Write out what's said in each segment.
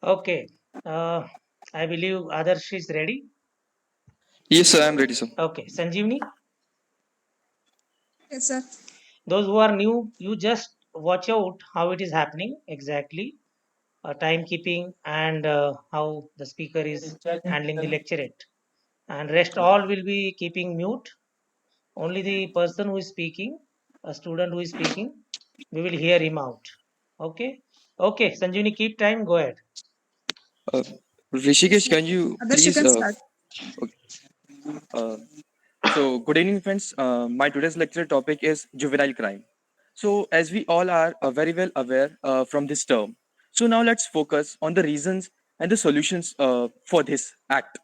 Okay. Uh, I believe Adarsh is ready. Yes, sir, I'm ready, sir. Okay. Sanjivani, Yes, sir. those who are new, you just watch out how it is happening exactly, timekeeping, and how the speaker is handling the lecturette. And rest all will be keeping mute. Only the person who is speaking, a student who is speaking, we will hear him out. Okay. Okay. Sanjivani, keep time. Go ahead. Uh, Yes, Rishikesh, sir. can you Others, you please? can start. Okay. Uh, Good evening, friends. My today's lecture topic is juvenile crime. So, as we all are very well aware from this term, so now let's focus on the reasons and the solutions for this act.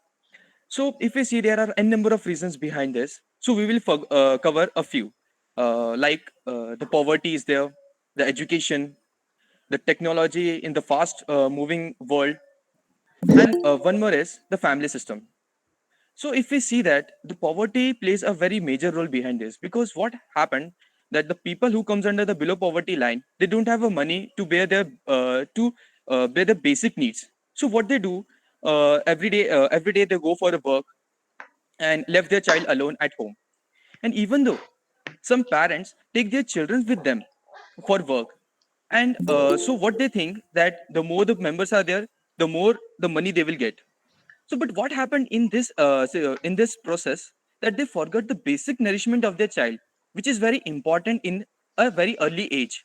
So, if we see there are n number of reasons behind this, so we will cover a few, like the poverty is there, the education, the technology in the fast moving world, and one more is the family system. So if we see that the poverty plays a very major role behind this, because what happened that the people who comes under the below poverty line, they don't have a money to bear their basic needs. So what they do, every day they go for a work and left their child alone at home. And even though some parents take their children with them for work, and so what they think that the more the members are there, the more the money they will get. So, but what happened in this process that they forgot the basic nourishment of their child, which is very important in a very early age.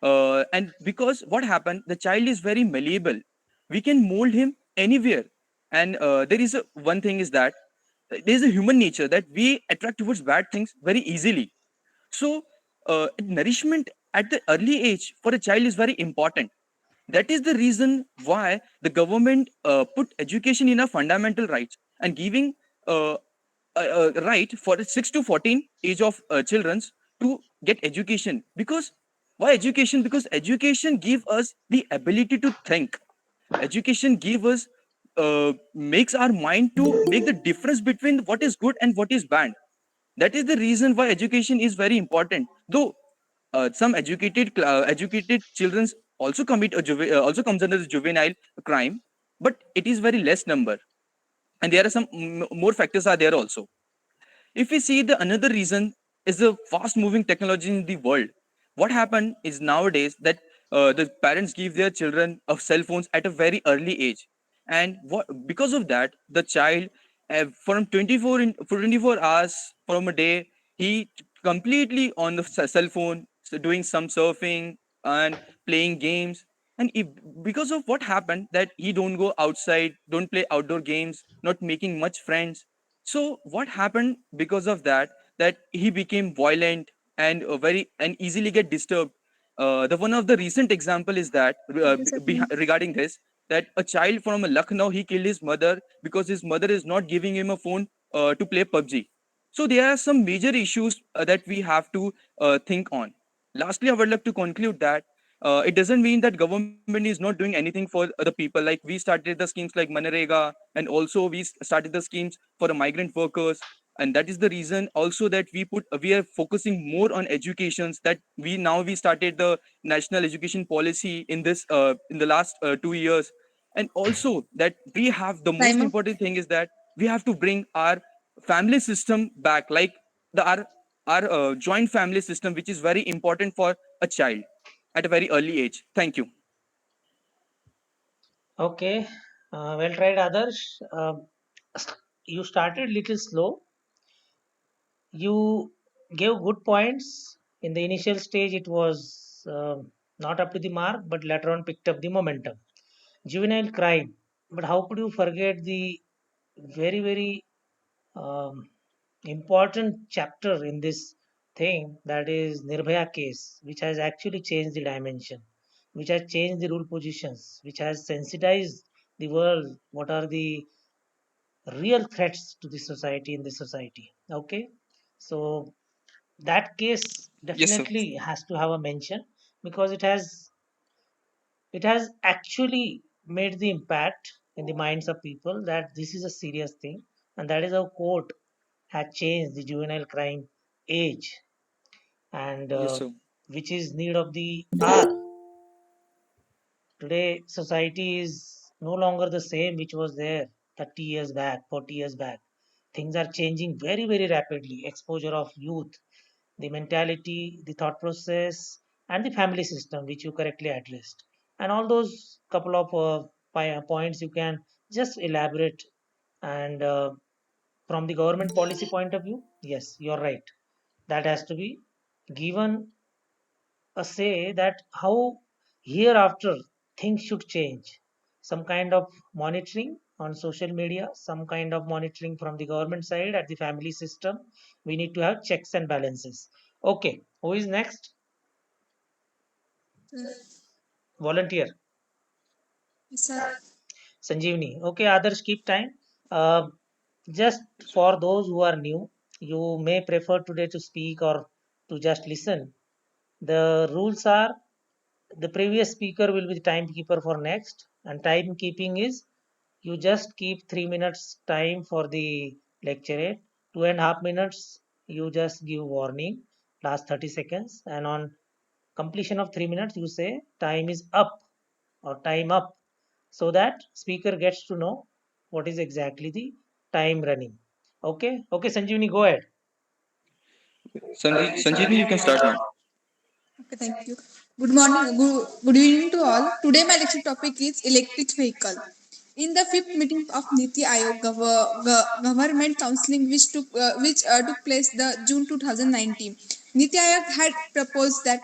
And because what happened, the child is very malleable. We can mold him anywhere. And there is one thing is that there is a human nature that we attract towards bad things very easily. So, nourishment at the early age for a child is very important. That is the reason why the government put education in a fundamental right and giving a right for the 6 to 14 age of children to get education. Because why education? Because education give us the ability to think. Education give us makes our mind to make the difference between what is good and what is bad. That is the reason why education is very important. Though some educated children also also comes under the juvenile crime, but it is very less number, and there are some more factors are there also. If we see the another reason is the fast moving technology in the world. What happened is nowadays that the parents give their children of cell phones at a very early age, and what because of that the child from 24 hours from a day he completely on the cell phone, so doing some surfing and playing games. And if, because of what happened that he don't go outside, don't play outdoor games, not making much friends. So what happened because of that? That he became violent and very and easily get disturbed. The one of the recent example is that Yes, Swapnil. regarding this, that a child from Lucknow he killed his mother because his mother is not giving him a phone to play PUBG. So there are some major issues that we have to think on. Lastly, I would like to conclude that it doesn't mean that government is not doing anything for the people. Like we started the schemes like Manrega, and also we started the schemes for the migrant workers, and that is the reason also that we are focusing more on educations. That we started the national education policy in the last 2 years, and also that we have the most Time up. important thing is that we have to bring our family system back, like the our joint family system, which is very important for a child at a very early age. Thank you. Okay. Well tried, Adarsh. You started little slow. You gave good points. In the initial stage, it was not up to the mark, but later on picked up the momentum. Juvenile crime. But how could you forget the very, very um, important chapter in this thing, that is Nirbhaya case, which has actually changed the dimension, which has changed the rule positions, which has sensitized the world. What are the real threats to the society in the society? Okay, so that case Yes, sir. definitely has to have a mention because it has actually made the impact in the minds of people that this is a serious thing, and that is how court had changed the juvenile crime age, and Yes, sir. which is need of the hour. Today society is no longer the same which was there 30 years back, 40 years back. Things are changing very, very rapidly. Exposure of youth, the mentality, the thought process, and the family system, which you correctly addressed. And all those couple of points you can just elaborate. And from the government policy point of view, yes, you're right. That has to be given a say that how hereafter things should change. Some kind of monitoring on social media, some kind of monitoring from the government side at the family system. We need to have checks and balances. Okay, who is next? Volunteer. Yes, sir. Sanjeevani. Okay, others keep time. Uh, just for those who are new, you may prefer today to speak or to just listen. The rules are the previous speaker will be the timekeeper for next, and timekeeping is you just keep 3 minutes time for the lecture, 2.5 minutes you just give warning, last 30 seconds, and on completion of 3 minutes you say time is up or time up, so that speaker gets to know what is exactly the time running. Okay, okay, Sanjeevani, go ahead. Sanjeevni, you can start now. Okay, thank you. Good morning, good evening to all. Today my lecture topic is electric vehicle. In the fifth meeting of Niti Aayog government counseling, which took place the June 2019, Niti Aayog had proposed that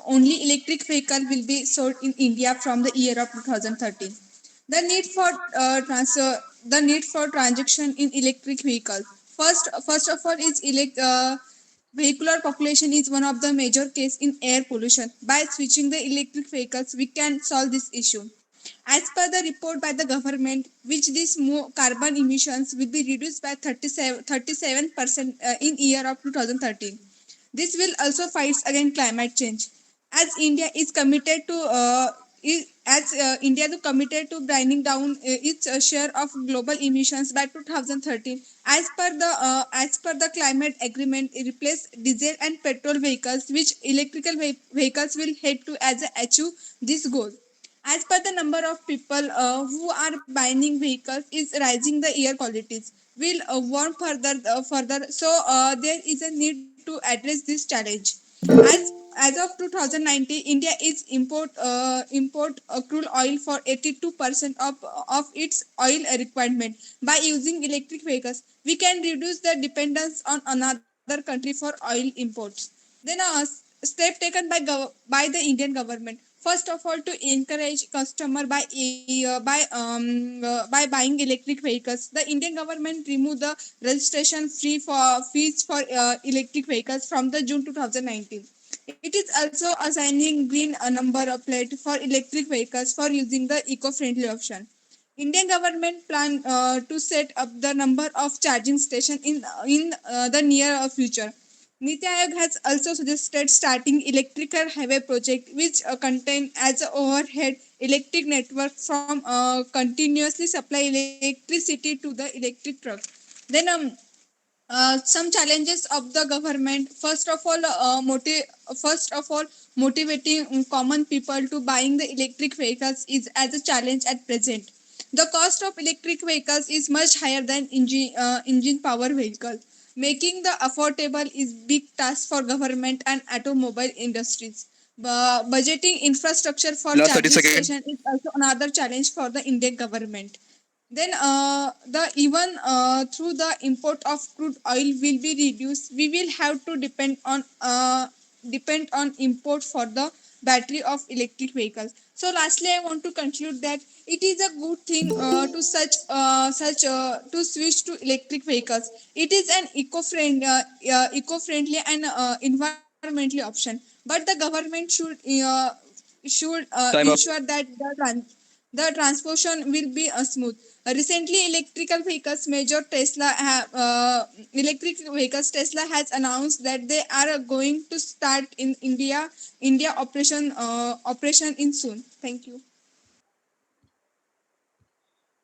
only electric vehicle will be sold in India from the year of 2013. The need for the need for transaction in electric vehicle. First of all, is vehicular population is one of the major case in air pollution. By switching the electric vehicles, we can solve this issue. As per the report by the government, which these carbon emissions will be reduced by 37% in year of 2013. This will also fight against climate change. As India is committed to India is committed to bringing down its share of global emissions by 2013. As per the climate agreement, it replace diesel and petrol vehicles, which electrical vehicles will head to as a achieve this goal. As per the number of people who are buying vehicles is rising, the air qualities will warn further. So there is a need to address this challenge. As of 2019, India is import crude oil for 82% of its oil requirement. By using electric vehicles, we can reduce the dependence on another country for oil imports. Then a step taken by the Indian government. First of all, to encourage customer by buying electric vehicles, the Indian government removed the registration free for fees for electric vehicles from the June 2019. It is also assigning green number plate for electric vehicles for using the eco-friendly option. Indian government plan to set up the number of charging station in the near future. Niti Aayog has also suggested starting electrical highway project, which contain as a overhead electric network from continuously supply electricity to the electric truck. Then some challenges of the government. First of all, motivating common people to buying the electric vehicles is as a challenge at present. The cost of electric vehicles is much higher than engine power vehicle. Making the affordable is big task for government and automobile industries. Budgeting infrastructure for Last 30 charging seconds. station is also another challenge for the Indian government. Then the even through the import of crude oil will be reduced. We will have to depend on import for the battery of electric vehicles. So lastly, I want to conclude that it is a good thing to switch to electric vehicles. It is an eco-friendly and environmentally option. But the government should Time up. ensure that the transportation will be smooth. Recently, electric vehicles Tesla has announced that they are going to start in India operation in soon. Thank you.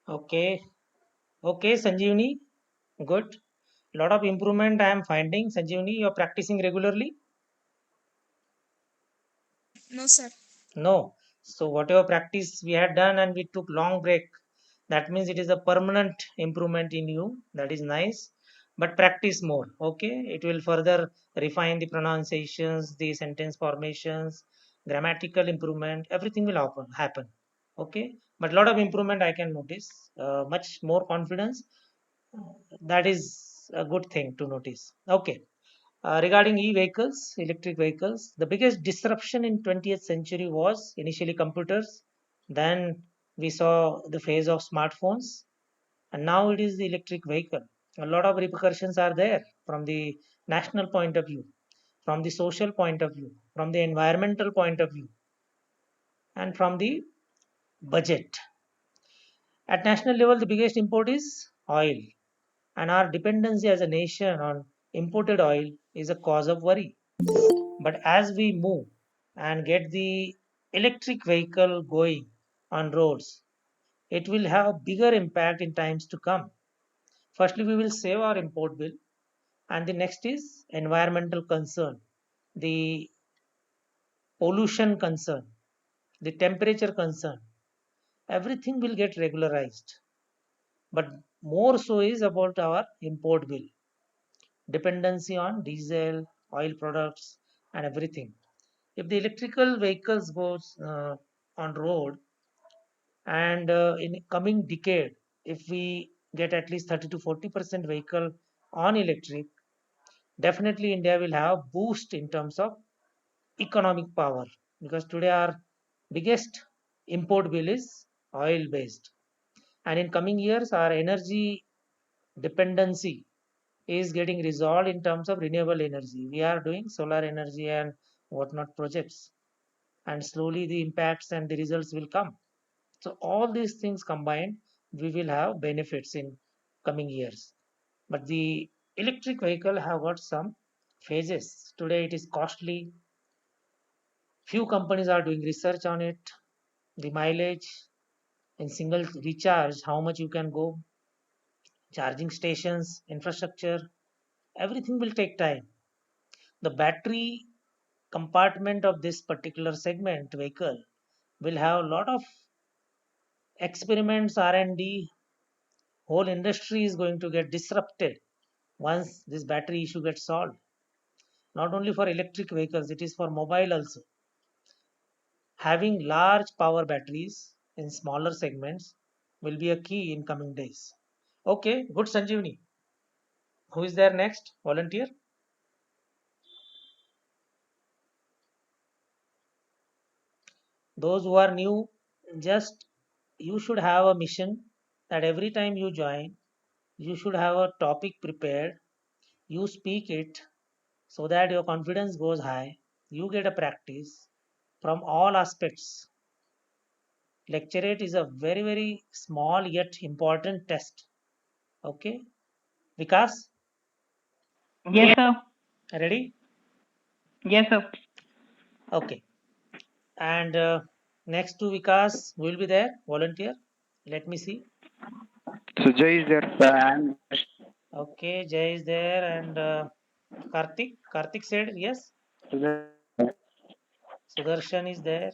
Okay, okay, Sanjeevani, good. Lot of improvement I am finding. Sanjeevani, you're practicing regularly? No, sir. No. So whatever practice we had done and we took long break, that means it is a permanent improvement in you. That is nice. But practice more. Okay. It will further refine the pronunciations, the sentence formations, grammatical improvement. Everything will happen. Okay. But a lot of improvement I can notice. Much more confidence. That is a good thing to notice. Okay. Regarding e-vehicles, electric vehicles, the biggest disruption in 20th century was initially computers. Then we saw the phase of smartphones, and now it is the electric vehicle. A lot of repercussions are there from the national point of view, from the social point of view, from the environmental point of view, and from the budget. At national level, the biggest import is oil, and our dependency as a nation on imported oil is a cause of worry. But as we move and get the electric vehicle going on roads, it will have bigger impact in times to come. Firstly, we will save our import bill, and the next is environmental concern, the pollution concern, the temperature concern. Everything will get regularized, but more so is about our import bill, dependency on diesel, oil products, and everything. If the electrical vehicles goes on road, and in coming decade, if we get at least 30 to 40% vehicle on electric, definitely India will have boost in terms of economic power, because today our biggest import bill is oil based, and in coming years our energy dependency is getting resolved in terms of renewable energy. We are doing solar energy and whatnot projects, and slowly the impacts and the results will come. So all these things combined, we will have benefits in coming years. But the electric vehicle have got some phases. Today it is costly. Few companies are doing research on it. The mileage in single recharge, how much you can go, charging stations, infrastructure, everything will take time. The battery compartment of this particular segment vehicle will have a lot of experiments, R&D. Whole industry is going to get disrupted once this battery issue gets solved. Not only for electric vehicles, it is for mobile also. Having large power batteries in smaller segments will be a key in coming days. Okay, good Sanjivani. Who is there next? Volunteer? Those who are new, just you should have a mission that every time you join, you should have a topic prepared. You speak it so that your confidence goes high. You get a practice from all aspects. Lecturette is a very, very small yet important test. Okay. Vikas, Yes, sir. ready? Yes, sir. Okay. And next to Vikas, who will be there? Volunteer. Let me see. So Jay is there. And Okay. Jay is there, and Karthik. Karthik said yes. Sudarshan is there.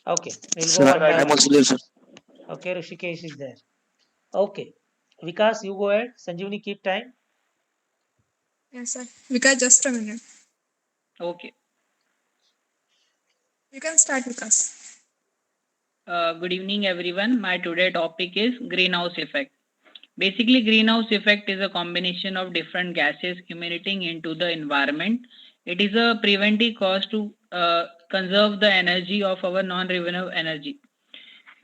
Okay. We'll go Sir, one by I'm one. also there, sir. Okay. Rushikesh is there. Okay. Vikas, you go ahead. Sanjivani, keep time. Yes, sir. Vikas, just a minute. Okay. You can start, Vikas. Good evening, everyone. My today topic is greenhouse effect. Basically, greenhouse effect is a combination of different gases emanating into the environment. It is a preventive cause to conserve the energy of our non-renewable energy.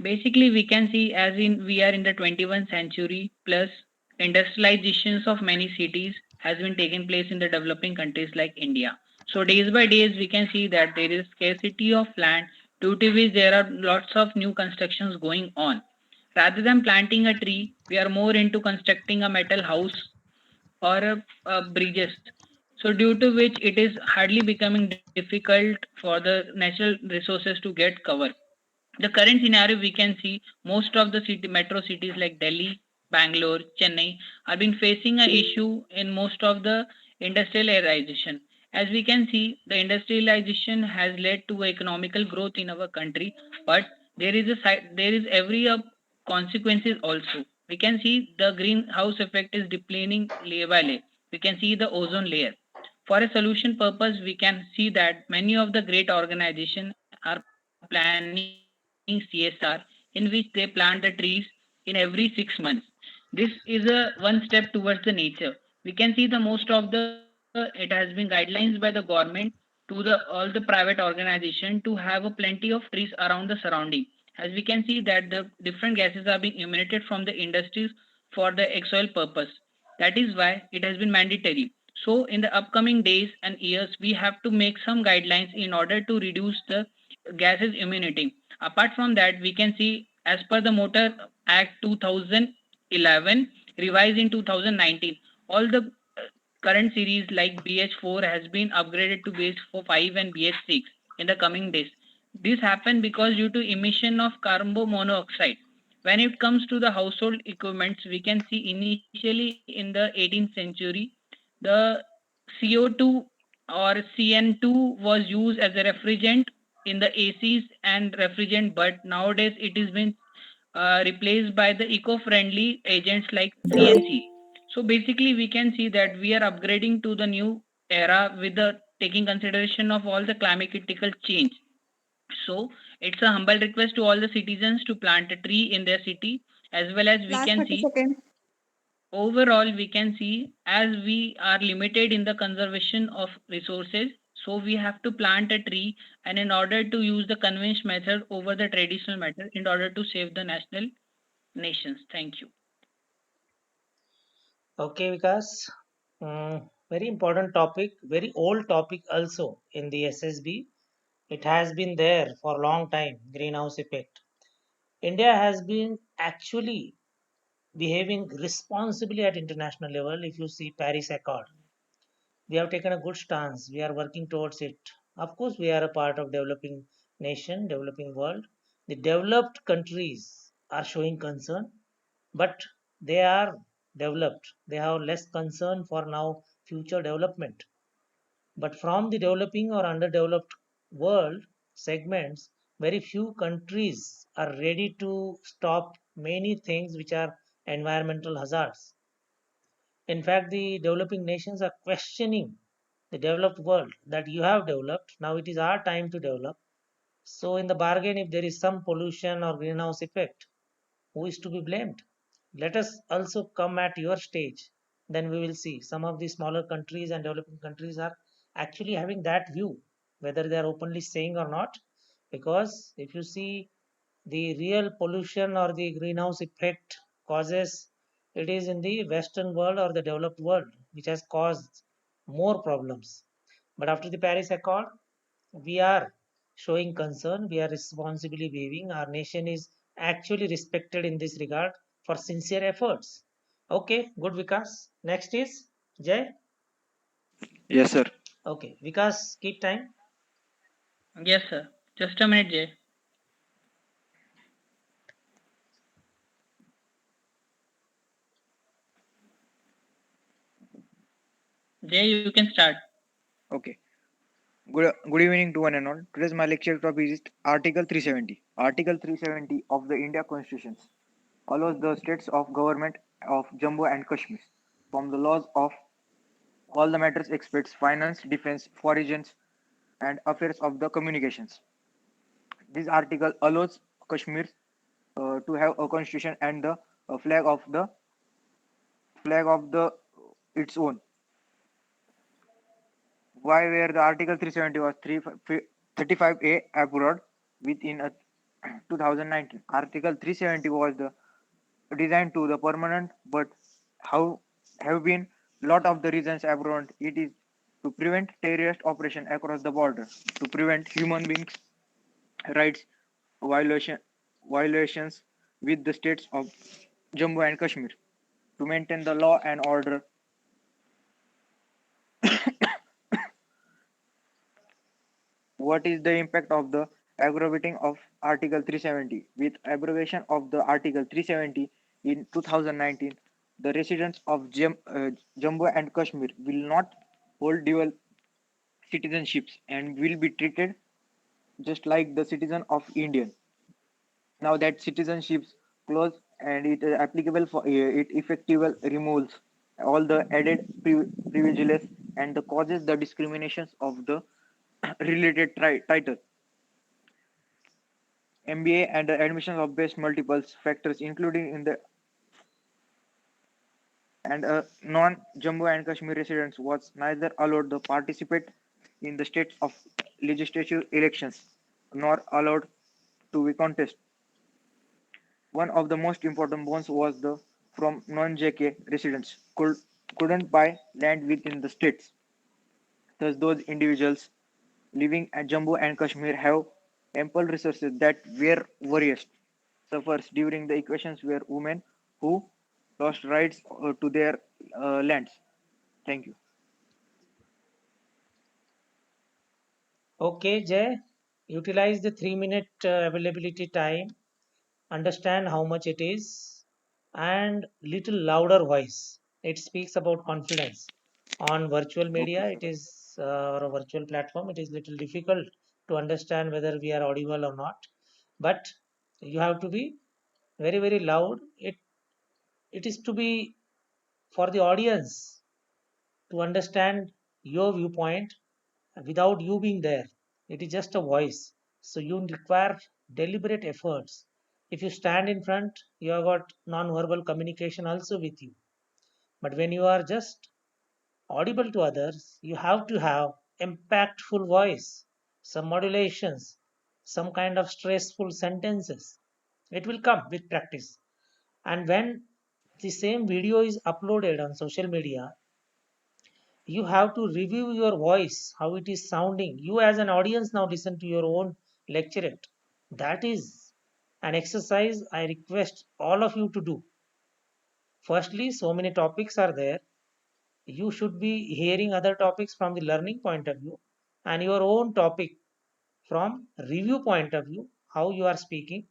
Basically, we can see as in we are in the 21st century plus industrializations of many cities has been taking place in the developing countries like India. So days by days we can see that there is scarcity of land due to which there are lots of new constructions going on. Rather than planting a tree, we are more into constructing a metal house or a bridges. So due to which it is hardly becoming difficult for the natural resources to get covered. The current scenario we can see most of the city metro cities like Delhi, Bangalore, Chennai are been facing a issue in most of the industrialization. As we can see, the industrialization has led to economical growth in our country, but there is every consequences also. We can see the greenhouse effect is depleting layer by layer. We can see the ozone layer. For a solution purpose, we can see that many of the great organizations are planning CSR, in which they plant the trees in every 6 months. This is a one step towards the nature. We can see the most of the it has been guidelines by the government to the all the private organization to have a plenty of trees around the surrounding. As we can see that the different gases are being emanated from the industries for the exoil purpose. That is why it has been mandatory. So in the upcoming days and years, we have to make some guidelines in order to reduce the gases emanating. Apart from that, we can see as per the Motor Act 2011 revised in 2019, all the current series like BH4 has been upgraded to BH5 and BH6 in the coming days. This happened because due to emission of carbon monoxide. When it comes to the household equipments, we can see initially in the 18th century, the CO2 or CN2 was used as a refrigerant in the ACs and refrigerant, but nowadays it is been replaced by the eco-friendly agents like CNC. So basically, we can see that we are upgrading to the new era with the taking consideration of all the climatical change. So it's a humble request to all the citizens to plant a tree in their city, as well as we Last can 30 see seconds. overall we can see as we are limited in the conservation of resources, so we have to plant a tree, and in order to use the conventional method over the traditional method in order to save the national nations. Thank you. Okay, Vikas. Very important topic, very old topic also in the SSB. It has been there for a long time, greenhouse effect. India has been actually behaving responsibly at international level. If you see Paris Accord, we have taken a good stance. We are working towards it. Of course, we are a part of developing nation, developing world. The developed countries are showing concern, but they are developed. They have less concern for now future development. But from the developing or underdeveloped world segments, very few countries are ready to stop many things which are environmental hazards. In fact, the developing nations are questioning the developed world that you have developed. Now it is our time to develop. So, in the bargain, if there is some pollution or greenhouse effect, who is to be blamed? Let us also come at your stage. Then we will see some of the smaller countries and developing countries are actually having that view, whether they are openly saying or not. Because if you see the real pollution or the greenhouse effect causes, it is in the Western world or the developed world, which has caused more problems. But after the Paris Accord, we are showing concern, we are responsibly behaving. Our nation is actually respected in this regard for sincere efforts. Okay, good Vikas. Next is Jay. Yes, sir. Okay, Vikas, keep time. Yes, sir. Just a minute, Jay. Jay, you can start. Okay. Good evening to one and all. Today's my lecture topic is Article 370. Article 370 of the India Constitution allows the states of government of Jammu and Kashmir from the laws of all the matters experts, finance, defense, foreign and affairs of the communications. This article allows Kashmir to have a constitution and the flag of the its own. Why where the Article 370 was 35A abroad within a 2019. Article 370 was the designed to the permanent, but how have been lot of the reasons abroad. It is to prevent terrorist operation across the border, to prevent human beings rights violation violations with the states of Jammu and Kashmir, to maintain the law and order. What is the impact of the aggravating of Article 370? With abrogation of the Article 370 in 2019, the residents of Jammu and Kashmir will not hold dual citizenships and will be treated just like the citizen of Indian. Now that citizenships clause and it is applicable for it effectively removes all the added privileges and the causes the discriminations of the related title. MBA and the admissions of based multiple factors, including in the and a non-Jammu and Kashmir residents was neither allowed to participate in the states of legislative elections nor allowed to be contest. One of the most important ones was the from non-JK residents couldn't buy land within the states. Thus, those individuals living at Jammu and Kashmir have ample resources that were worst suffers during the equations were women who lost rights to their lands. Thank you. Okay, Jay, utilize the 3 minute availability time, understand how much it is, and little louder voice. It speaks about confidence. On virtual Okay, media, sir. it is or a virtual platform, it is little difficult to understand whether we are audible or not. But you have to be very, very loud. It is to be for the audience to understand your viewpoint without you being there. It is just a voice. So you require deliberate efforts. If you stand in front, you have got non-verbal communication also with you. But when you are just audible to others, you have to have impactful voice, some modulations, some kind of stressful sentences. It will come with practice. And when the same video is uploaded on social media, you have to review your voice, how it is sounding. You, as an audience, now listen to your own lecturette. That is an exercise I request all of you to do. Firstly, so many topics are there. You should be hearing other topics from the learning point of view and your own topic from review point of view, how you are speaking.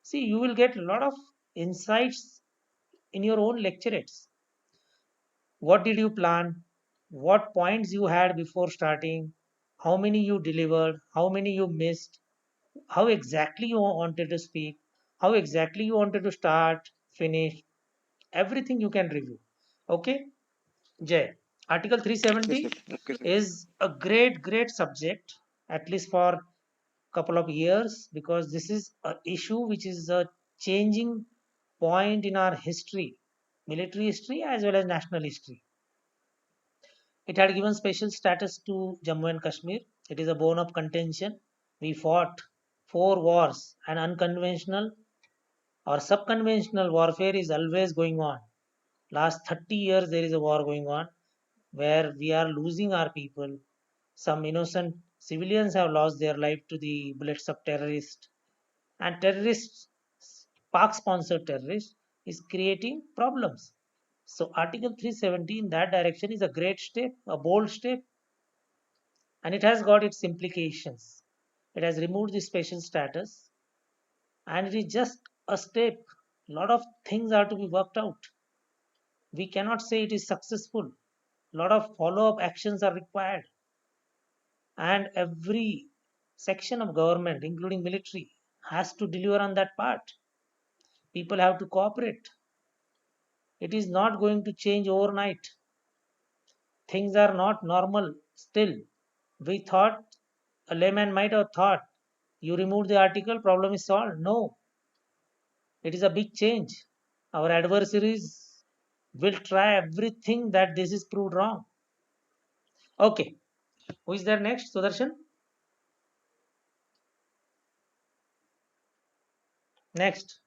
See, you will get a lot of insights in your own lecturettes. What did you plan? What points you had before starting? How many you delivered? How many you missed? How exactly you wanted to speak? How exactly you wanted to start, finish? Everything you can review. Okay, Jay. Article Yes, sir. 370 Okay, sir. is a great, great subject, at least for couple of years, because this is a issue which is a changing point in our history, military history as well as national history. It had given special status to Jammu and Kashmir. It is a bone of contention. We fought 4 wars, and unconventional or subconventional warfare is always going on. Last 30 years, there is a war going on where we are losing our people. Some innocent civilians have lost their life to the bullets of terrorists. And terrorists, Pak sponsored terrorists, is creating problems. So, Article 370 in that direction is a great step, a bold step, and it has got its implications. It has removed the special status, and it is just a step. A lot of things are to be worked out. We cannot say it is successful. A lot of follow up actions are required, and every section of government, including military, has to deliver on that part. People have to cooperate. It is not going to change overnight. Things are not normal still. We thought, a layman might have thought, you remove the article, problem is solved. No, it is a big change. Our adversaries will try everything that this is proved wrong. Okay, who is there next? Sudarshan? Next.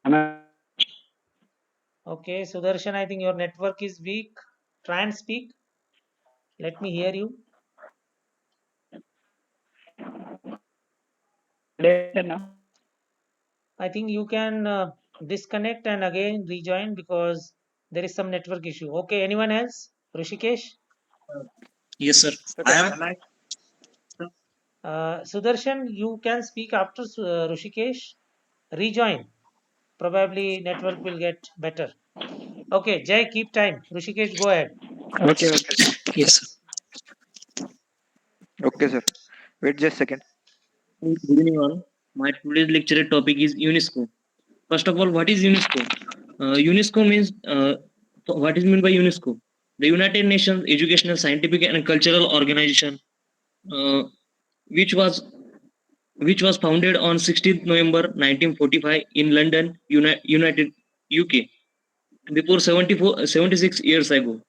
Am I Okay, Sudarshan, I think your network is weak. Try and speak. Let me hear you. audible now? I think you can disconnect and again rejoin because there is some network issue. Okay, anyone else? Rushikesh? Yes, sir. Sir, I am. am I? Sudarshan, you can speak after Rushikesh. Rejoin. Probably network will get better. Okay, Jay, keep time. Rushikesh, go ahead. Okay, okay. Yes, sir. Okay, sir. Wait just a second. Good evening, all. My today's lecture topic is UNESCO. First of all, what is UNESCO? UNESCO means what is meant by UNESCO? The United Nations Educational, Scientific, and Cultural Organization, uh, which was which was founded on 16th November 1945 in London, United UK. Before 76 years ago.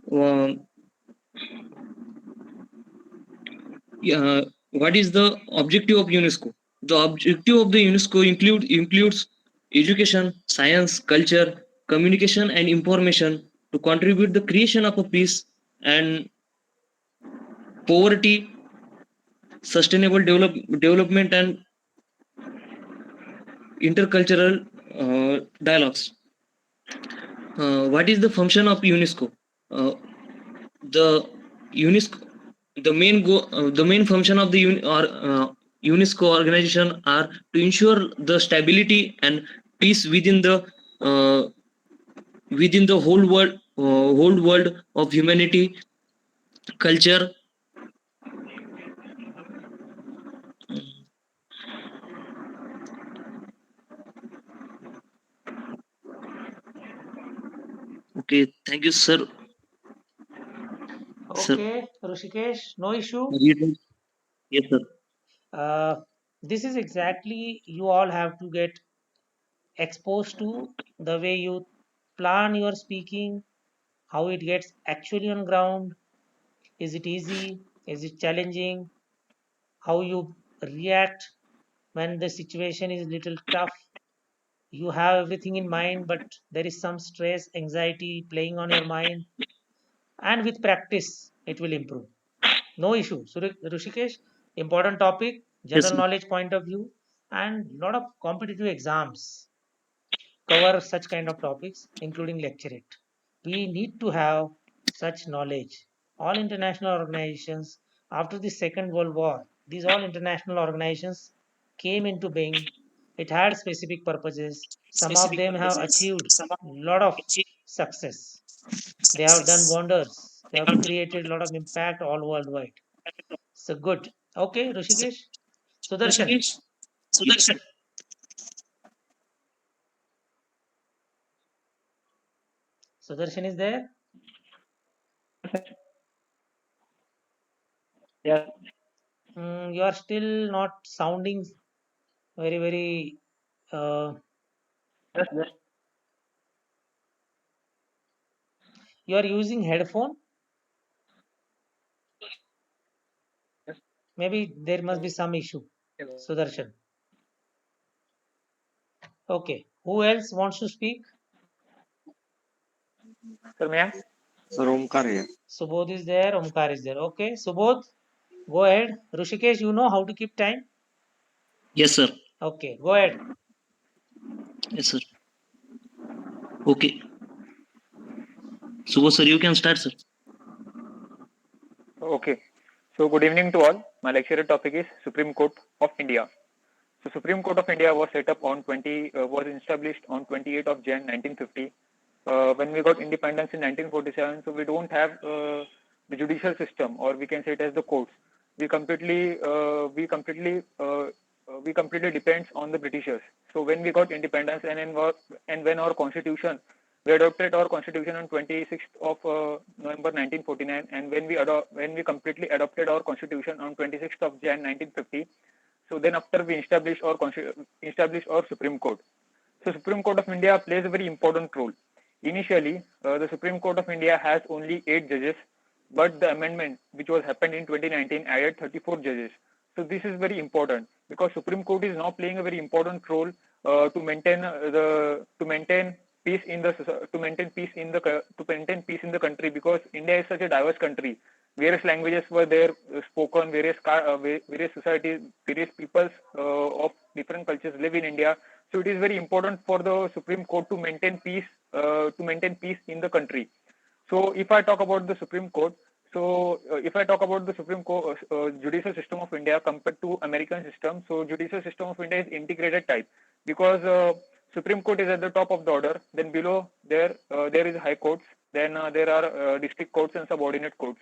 Um, what is the objective of UNESCO? The objective of the UNESCO includes education, science, culture, communication, and information to contribute the creation of a peace and poverty, sustainable development, and intercultural dialogues. What is the function of UNESCO? Uh, the UNESCO, the main function of the UNESCO organization are to ensure the stability and peace uh, within the whole world of humanity, culture. Okay, thank you, sir. Sir, Okay, Rushikesh, no issue. yes, sir. Uh, this is exactly you all have to get exposed to the way you plan your speaking, how it gets actually on ground. Is it easy? Is it challenging? How you react when the situation is little tough. You have everything in mind, but there is some stress, anxiety playing on your mind, and with practice, it will improve. No issue. Rushikesh, important topic, Yes, general sir. knowledge point of view, and lot of competitive exams cover such kind of topics, including lecturate. We need to have such knowledge. All international organizations, after the Second World War, these all international organizations came into being. It had specific purposes. Some of them have achieved lot of success. They have done wonders. They have created a lot of impact all worldwide. So good. Okay, Rushikesh. Sudarshan. Yes, sir. Sudarshan is there. Yes, You are still not sounding very, very. Uh, yes, yes. you are using headphone. Maybe there must be some issue. Sudarshan. Okay. Who else wants to speak? Sir, may I? Sir, Omkar here. Subodh is there. Omkar is there. Okay. Subodh, go ahead. Rushikesh, you know how to keep time. Yes, sir. Okay. Go ahead. Yes, sir. Okay. So, sir, you can start, sir. Okay. So, good evening to all. My lecture topic is Supreme Court of India. So, Supreme Court of India was set up on was established on 28th of Jan 1950. When we got independence in 1947, so we don't have the judicial system, or we can say it as the courts. We completely, uh, we completely, uh, we completely depends on the Britishers. So when we got independence and when our constitution, we adopted our constitution on 26th of November 1949, and when we completely adopted our constitution on 26th of Jan 1950. So then after we established our Supreme Court. So Supreme Court of India plays a very important role. Initially, the Supreme Court of India has only 8 judges, but the amendment which was happened in 2019 added 34 judges. So this is very important because Supreme Court is now playing a very important role to maintain peace in the to maintain peace in the country, because India is such a diverse country. Various languages were there spoken, various societies, various peoples of different cultures live in India. So it is very important for the Supreme Court to maintain peace in the country. So if I talk about the Supreme Court, if I talk about the Supreme Court judicial system of India compared to American system, so judicial system of India is integrated type, because Supreme Court is at the top of the order. Then below there is High Courts. Then there are district courts and subordinate courts.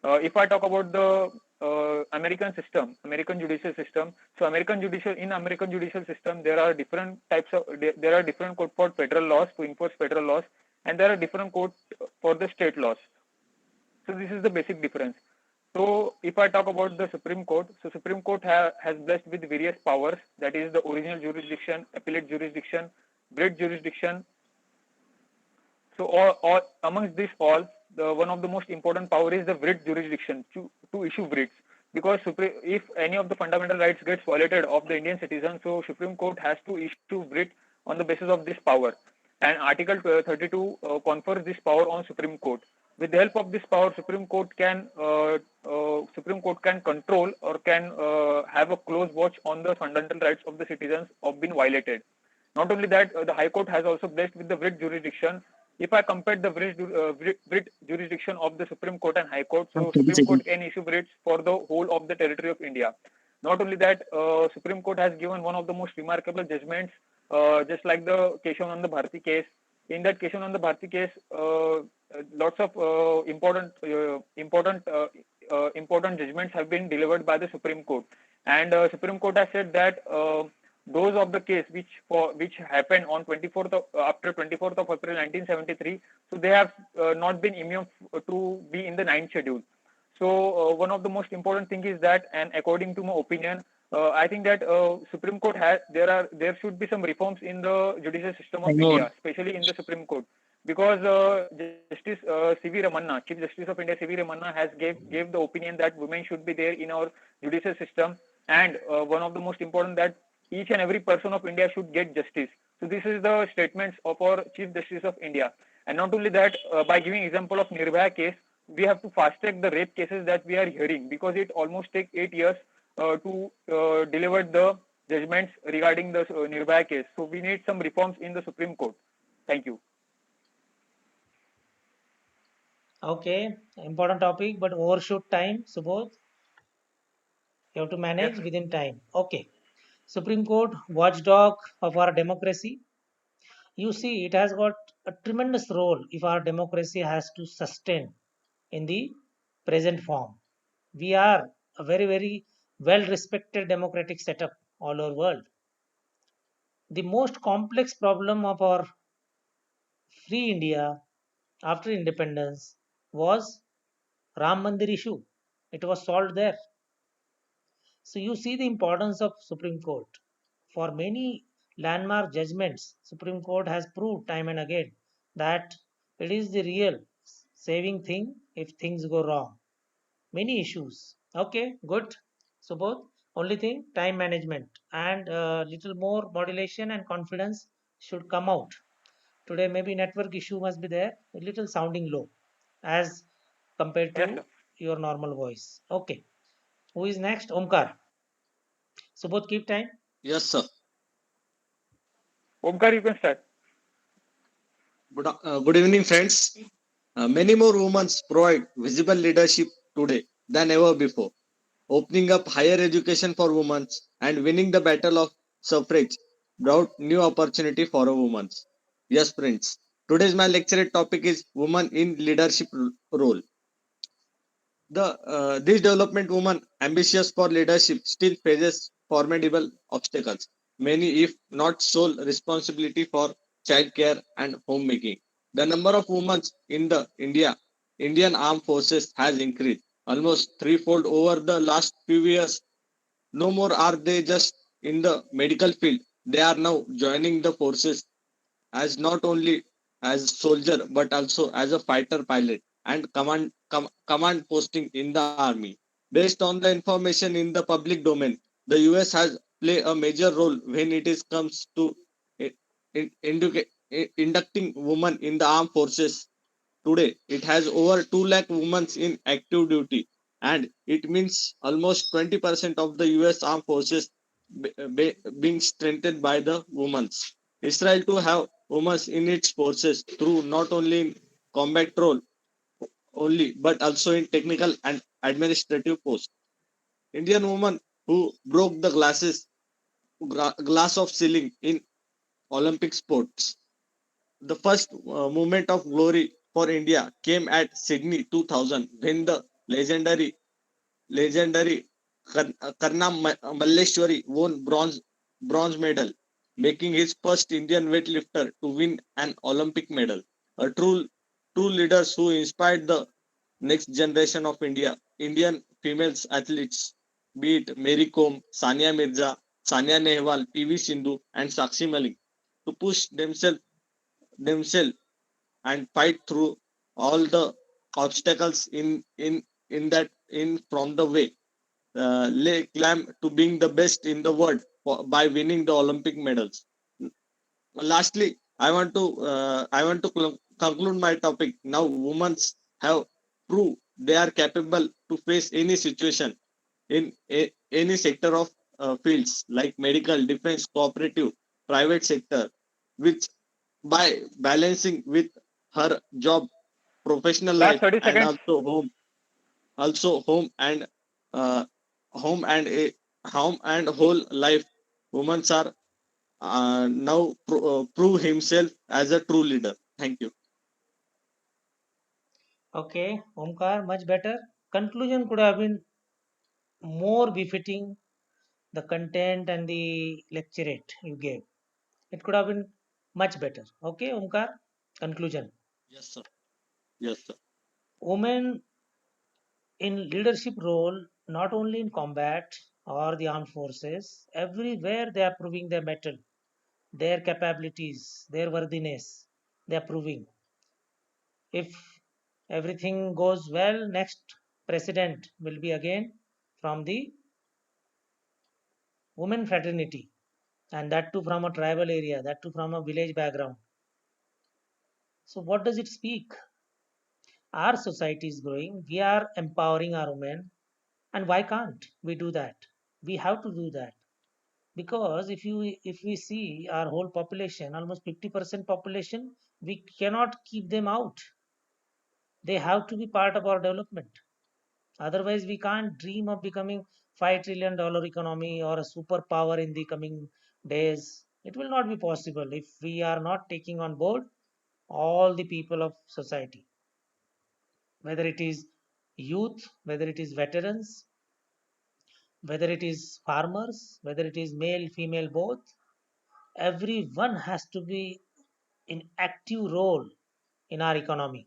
If I talk about the American system, American judicial system, so American judicial system, there are different types of there are different court for federal laws to enforce federal laws, and there are different court for the state laws. So this is the basic difference. So if I talk about the Supreme Court, so Supreme Court has blessed with various powers, that is the original jurisdiction, appellate jurisdiction, writ jurisdiction. So all amongst this all, one of the most important power is the writ jurisdiction to issue writs. Because if any of the fundamental rights gets violated of the Indian citizen, so Supreme Court has to issue writ on the basis of this power. And Article 32 confers this power on Supreme Court. With the help of this power, Supreme Court can control or can have a close watch on the fundamental rights of the citizens of being violated. Not only that, the High Court has also blessed with the writ jurisdiction. If I compare the writ jurisdiction of the Supreme Court and High Court, so 30 Supreme Court seconds. can issue writs for the whole of the territory of India. Not only that, Supreme Court has given one of the most remarkable judgments, just like the Keshavananda Bharati case. In that Keshavananda Bharati case, lots of important judgments have been delivered by the Supreme Court, and Supreme Court has said that those of the case which happened on 24th of, after 24th of April 1973, so they have not been immune to be in the ninth schedule. So one of the most important thing is that, and according to my opinion, I think that Supreme Court there should be some reforms in the judicial system of Hang on. India, especially in the Supreme Court, because Justice C.V. Ramanna, Chief Justice of India C.V. Ramanna has gave the opinion that women should be there in our judicial system, and one of the most important that each and every person of India should get justice. So this is the statements of our Chief Justice of India, and not only that, by giving example of Nirbhaya case, we have to fast track the rape cases that we are hearing, because it almost takes 8 years to deliver the judgments regarding the Nirbhaya case. So we need some reforms in the Supreme Court. Thank you. Okay, important topic, but overshoot time, Subodh. You have to Yes, manage sir. within time. Okay. Supreme Court, watchdog of our democracy. You see, it has got a tremendous role if our democracy has to sustain in the present form. We are a very, very well respected democratic setup all over world. The most complex problem of our free India after independence was Ram Mandir issue. It was solved there. So you see the importance of Supreme Court. For many landmark judgments, Supreme Court has proved time and again that it is the real saving thing if things go wrong. Many issues. Okay, good. So both only thing time management and little more modulation and confidence should come out. Today maybe network issue must be there, a little sounding low as compared Yes, to sir. your normal voice. Okay. Who is next? Omkar. So both keep time. Yes, sir. Omkar, you can start. Good evening, friends. Many more women provide visible leadership today than ever before, opening up higher education for women and winning the battle of suffrage brought new opportunity for a woman. Yes, friends. Today's my lecture topic is women in leadership role. This development woman ambitious for leadership still faces formidable obstacles, many if not sole responsibility for childcare and homemaking. The number of women in the Indian Armed Forces has increased almost threefold over the last few years. No more are they just in the medical field. They are now joining the forces as not only as soldier but also as a fighter pilot and command posting in the army. Based on the information in the public domain, the US has played a major role when it is comes to i- inducting women in the armed forces. Today, it has over 2 lakh women in active duty, and it means almost 20% of the US armed forces being strengthened by the women. Israel to have women in its forces through not only in combat role only, but also in technical and administrative posts. Indian woman who broke the glass of ceiling in Olympic sports. The first moment of glory for India came at Sydney 2000 when the legendary Karna Malleshwari won bronze medal, making his first Indian weightlifter to win an Olympic medal. A true leaders who inspired the next generation of Indian female athletes, be it Mary Kom, Sania Mirza, Sania Nehwal, PV Sindhu, and Sakshi Malik, to push themselves and fight through all the obstacles in from the way, lay claim to being the best in the world by winning the Olympic medals. Lastly, I want to conclude my topic. Now, women have proved they are capable to face any situation in any sector of fields like medical, defense, cooperative, private sector, which by balancing with her job, professional Last life, 30 and seconds. also uh, home and a home and whole life, women are now prove himself as a true leader. Thank you. Okay, Omkar, much better. Conclusion could have been more befitting the content and the lecturette you gave. It could have been much better. Okay, Omkar, conclusion. Yes, sir. Yes, sir. Women in leadership role, not only in combat or the armed forces, everywhere they are proving their mettle, their capabilities, their worthiness. They are proving. If everything goes well, next president will be again from the women fraternity, and that too from a tribal area, that too from a village background. So, what does it speak? Our society is growing, we are empowering our women, and why can't we do that? We have to do that because if we see our whole population, almost 50% population, we cannot keep them out. They have to be part of our development. Otherwise, we can't dream of becoming $5 trillion economy or a superpower in the coming days. It will not be possible if we are not taking on board all the people of society, whether it is youth, whether it is veterans, whether it is farmers, whether it is male, female, both. Everyone has to be in active role in our economy.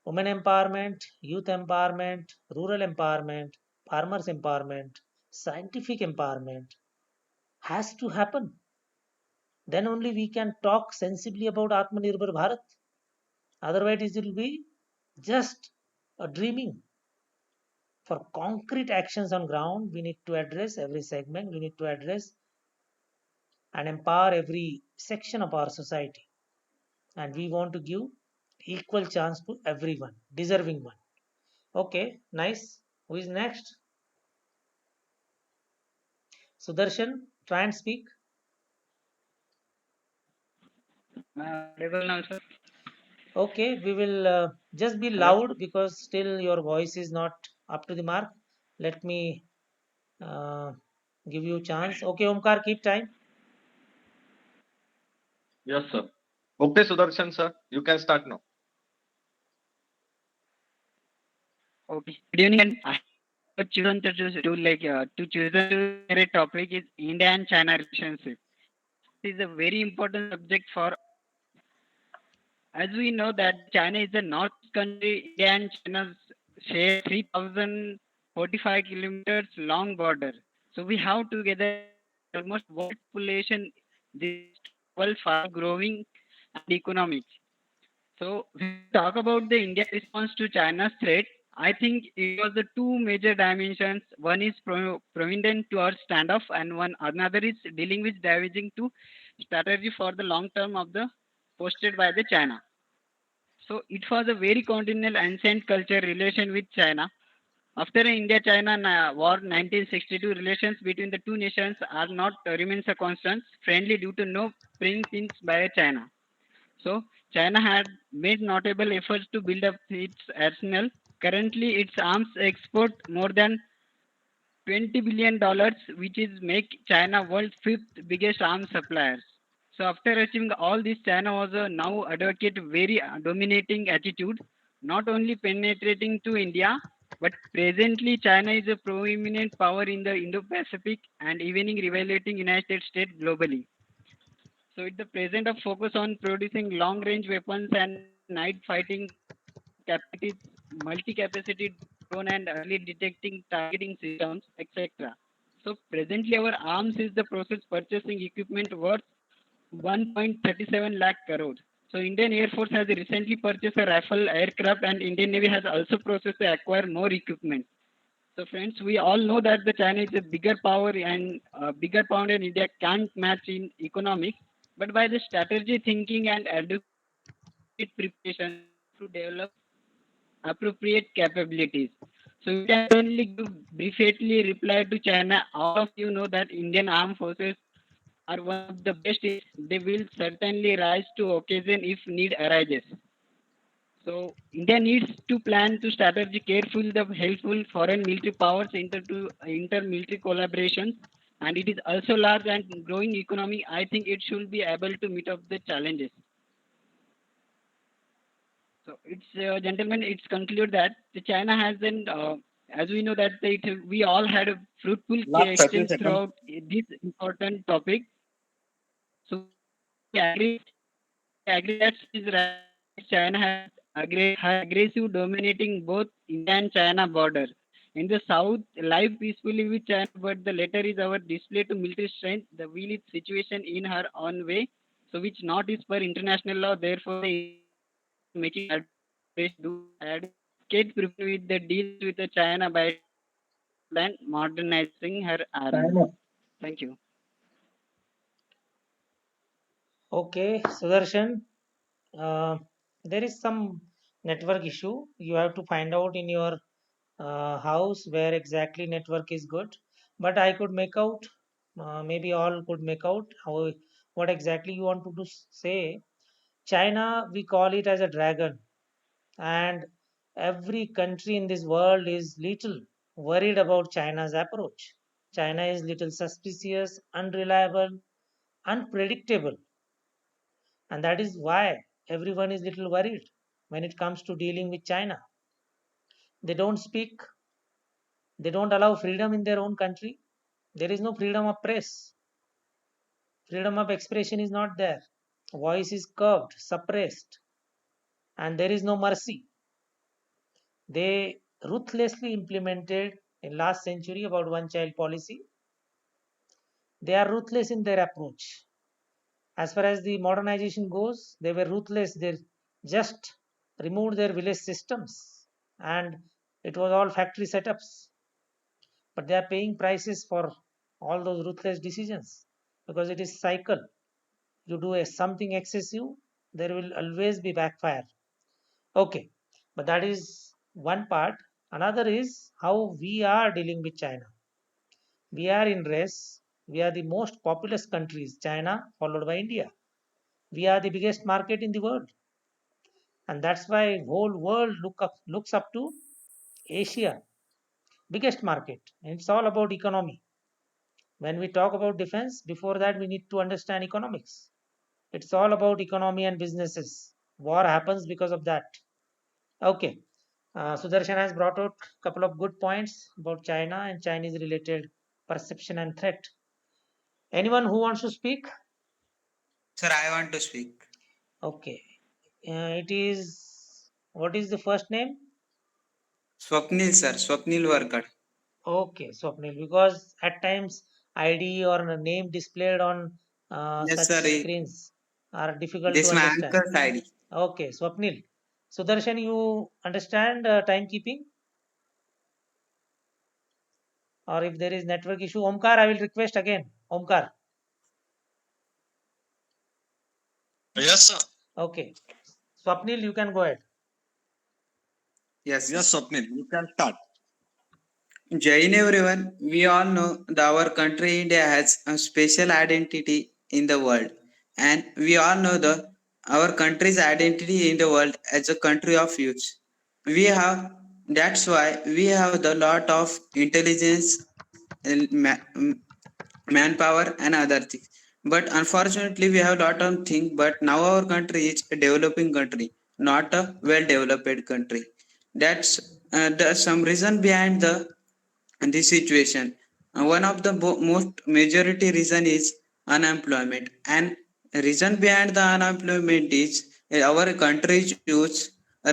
Women empowerment, youth empowerment, rural empowerment, farmers empowerment, scientific empowerment has to happen. Then only we can talk sensibly about Atmanirbhar Bharat. Otherwise, it will be just a dreaming. For concrete actions on ground, we need to address every segment, we need to address and empower every section of our society. And we want to give equal chance to everyone, deserving one. Okay, nice. Who is next? Sudarshan, try and speak. Audible now, sir. Okay, we will just be Hello. loud because still your voice is not up to the mark. Let me uh, give you a chance. Okay, Omkar, keep time. Yes, sir. Okay, Sudarshan sir, you can start now. Okay. Good evening, and I have chosen to chosen to share a topic is India and China relationship. This is a very important subject for, as we know that China is a north country. India and China share 3,045 kilometers long border. So we have together almost world population this world fast growing and economics. So when we talk about the India response to China's threat, I think it was the two major dimensions. One is provident to our standoff, and one another is dealing with damaging to strategy for the long term of the posted by the China. So it was a very continual ancient culture relation with China. After the India-China war 1962, relations between the two nations are not remains a constant friendly due to no preemptions by China. So China had made notable efforts to build up its arsenal. Currently, its arms export more than $20 billion, which is make China world's fifth biggest arms supplier. So after achieving all this, China was now advocate very dominating attitude, not only penetrating to India, but presently China is a prominent power in the Indo-Pacific and even rivalating United States globally. So it's the present of focus on producing long-range weapons and night fighting capabilities, multi-capacity drone and early detecting targeting systems, etc. So presently our arms is the process purchasing equipment worth 1.37 lakh crore. So Indian Air Force has recently purchased a Rafale aircraft and Indian Navy has also processed to acquire more equipment. So friends, we all know that the China is a bigger power and bigger power and India can't match in economics. But by the strategy thinking and adequate preparation, we are able to develop appropriate capabilities. So we can only give briefly reply to China. All of you know that Indian armed forces are one of the best in they will certainly rise to occasion if need arises. So India needs to plan to strategy careful the helpful foreign military powers inter-military collaborations, and it is also large and growing economy. I think it should be able to meet up the challenges. So it's gentlemen, it's conclude that the China has an as we know that we all had a fruitful Last 30 exchange seconds. throughout this important topic. So we agree that is right. China has aggressive dominating both India and China border. In the south, live peacefully with China, but the latter is our display to military strength. The will is situation in her own way, so which not is per international law. Therefore, the Indian government is making advantage do advocate prepare with the deals with the China by plan modernizing her army. Time up. Thank you. Okay, Sudarshan, uh, there is some network issue. You have to find out in your house where exactly network is good. But I could make out, maybe all could make out how what exactly you want to say. China, we call it as a dragon, and every country in this world is little worried about China's approach. China is little suspicious, unreliable, unpredictable, and that is why everyone is little worried when it comes to dealing with China. They don't speak, they don't allow freedom in their own country. There is no freedom of press, freedom of expression is not there. Voice is curved, suppressed, and there is no mercy. They ruthlessly implemented in last century about one child policy. They are ruthless in their approach. As far as the modernization goes, they were ruthless. They just removed their village systems and it was all factory setups. But they are paying prices for all those ruthless decisions because it is cycle. You do something excessive, there will always be backfire. Okay, but that is one part. Another is how we are dealing with China. We are in race. We are the most populous countries, China followed by India. We are the biggest market in the world, and that's why whole world looks up to Asia, biggest market. And it's all about economy. When we talk about defense, before that we need to understand economics. It's all about economy and businesses. War happens because of that. Okay. Sudarshan has brought out a couple of good points about China and Chinese related perception and threat. Anyone who wants to speak? Sir, I want to speak. Okay. It is, what is the first name? Swapnil, sir. Swapnil Workar. Okay, Swapnil, because at times ID or a name displayed on Yes, such sir. screens are difficult to This my understand. uncle's ID. Okay, Swapnil. Sudarshan, you understand timekeeping? Or if there is network issue, Omkar, I will request again. Omkar. Yes, sir. Okay. Swapnil, you can go ahead. Yes, sir. Yes, Swapnil, you can start. Jain everyone. We all know that our country India has a special identity in the world, and we all know the our country's identity in the world as a country of youth. We have that's why we have the lot of intelligence, and manpower and other things. But unfortunately, we have a lot of things. But now our country is a developing country, not a well-developed country. That's some reason behind the situation. One of the most majority reason is unemployment, and reason behind the unemployment is our country's youth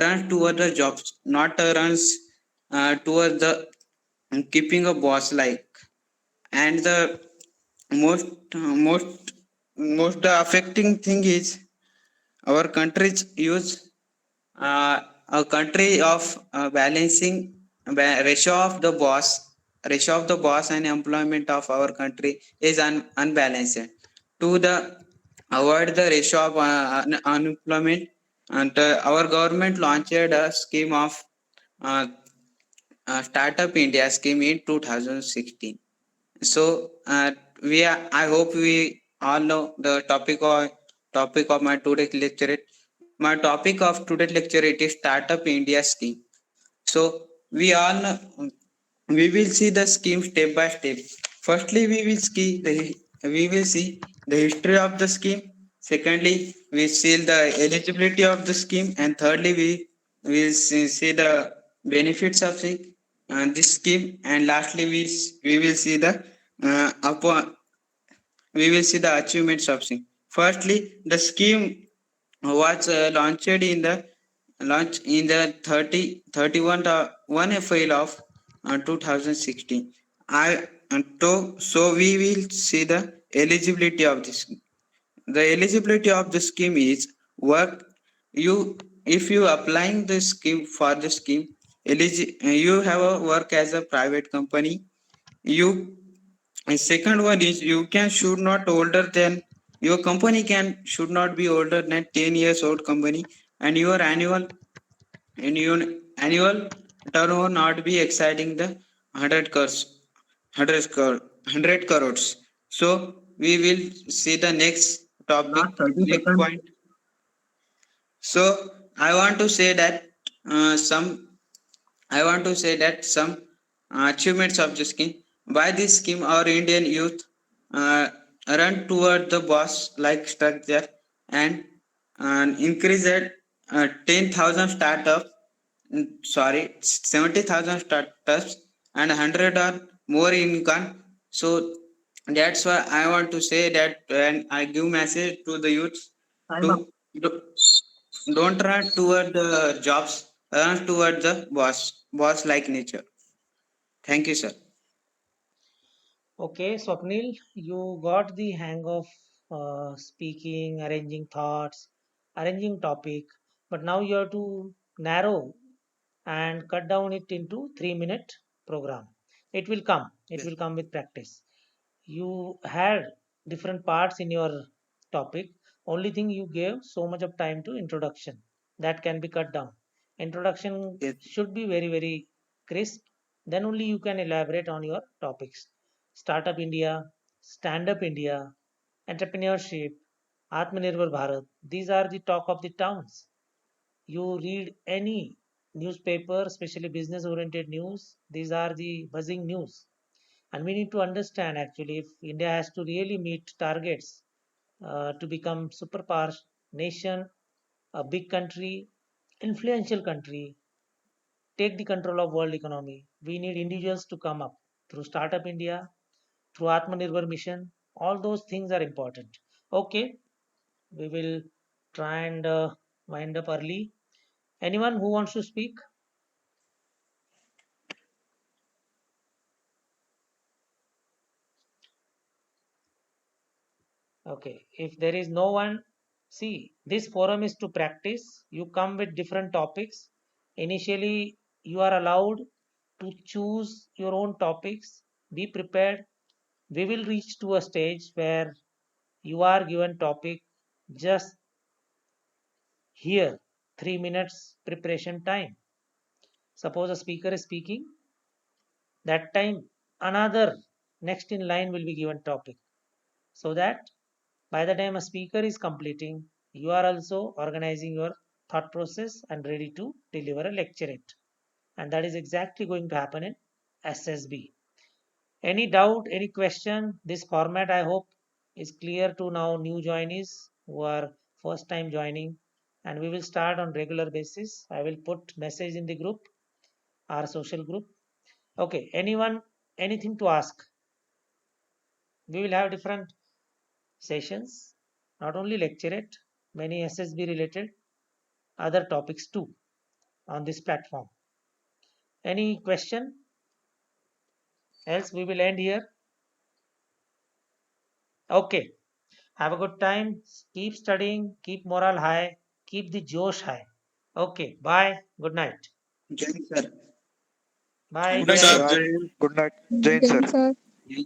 runs toward the jobs, not runs towards the keeping a boss like. And the most most most affecting thing is our country's use a country of balancing ratio of the boss and employment of our country is unbalanced to the avoid the ratio of unemployment. And our government launched a scheme of uh, startup india scheme in 2016. So I hope we all know the topic of my today's lecture. My topic of today's lecture it is Startup India scheme. So we all know, we will see the scheme step by step. Firstly, we will see the history of the scheme. Secondly, we see the eligibility of the scheme, and thirdly, we will see the benefits of this scheme, and lastly, we will see the upon we will see the achievements of scheme. Firstly, the scheme was launched in the 1 April of 2016. So we will see the eligibility of this. The eligibility of the scheme is work you if you applying the scheme for the scheme you have a work as a private company. You and second one is you can should not older than your company can should not be older than 10 years old company, and your annual turnover not be exceeding the 100 crores 100 crores. So we will see the next topic, Last 30 next seconds. point. So I want to say that some I want to say that some achievements of the scheme. By this scheme, our Indian youth uh, run toward the boss like structure, and increased 10,000 startups, 70,000 startups, and 100 or more income. So that's why I want to say that, and I give message to the youths Time up. to don't run toward the jobs, run toward the boss like nature. Thank you, sir. Okay, Swapnil, you got the hang of speaking, arranging thoughts, arranging topic, but now you have to narrow and cut down it into 3 minute program. It will come. It Yes. will come with practice. You had different parts in your topic. Only thing you gave so much of time to introduction. That can be cut down. Introduction Yes. should be very, very crisp. Then only you can elaborate on your topics. Startup India, Stand Up India, entrepreneurship, Atmanirbhar Bharat. These are the talk of the towns. You read any newspaper, especially business oriented news, these are the buzzing news. And we need to understand actually if India has to really meet targets to become superpower nation, a big country, influential country, take the control of world economy. We need individuals to come up through Startup India, through Atmanirbhar mission. All those things are important. Okay, we will try and wind up early. Anyone who wants to speak? Okay, if there is no one, see, this forum is to practice. You come with different topics. Initially, you are allowed to choose your own topics. Be prepared. We will reach to a stage where you are given topic just here, 3 minutes preparation time. Suppose a speaker is speaking, that time another next in line will be given topic so that by the time a speaker is completing, you are also organizing your thought process and ready to deliver a lecturette. And that is exactly going to happen in SSB. Any doubt, any question? This format, I hope is clear to now new joinees who are first time joining, and we will start on regular basis. I will put message in the group, our social group. Okay, anyone, anything to ask? We will have different sessions, not only lecturette, many SSB related other topics too on this platform. Any question? Else we will end here. Okay. Have a good time. Keep studying. Keep morale high. Keep the Josh high. Okay. Bye. Good night. Jai Hind, sir. Bye. Good Thank you, night, Jai sir. Hind. sir. Good night. Jain sir. Thank you, sir. Jai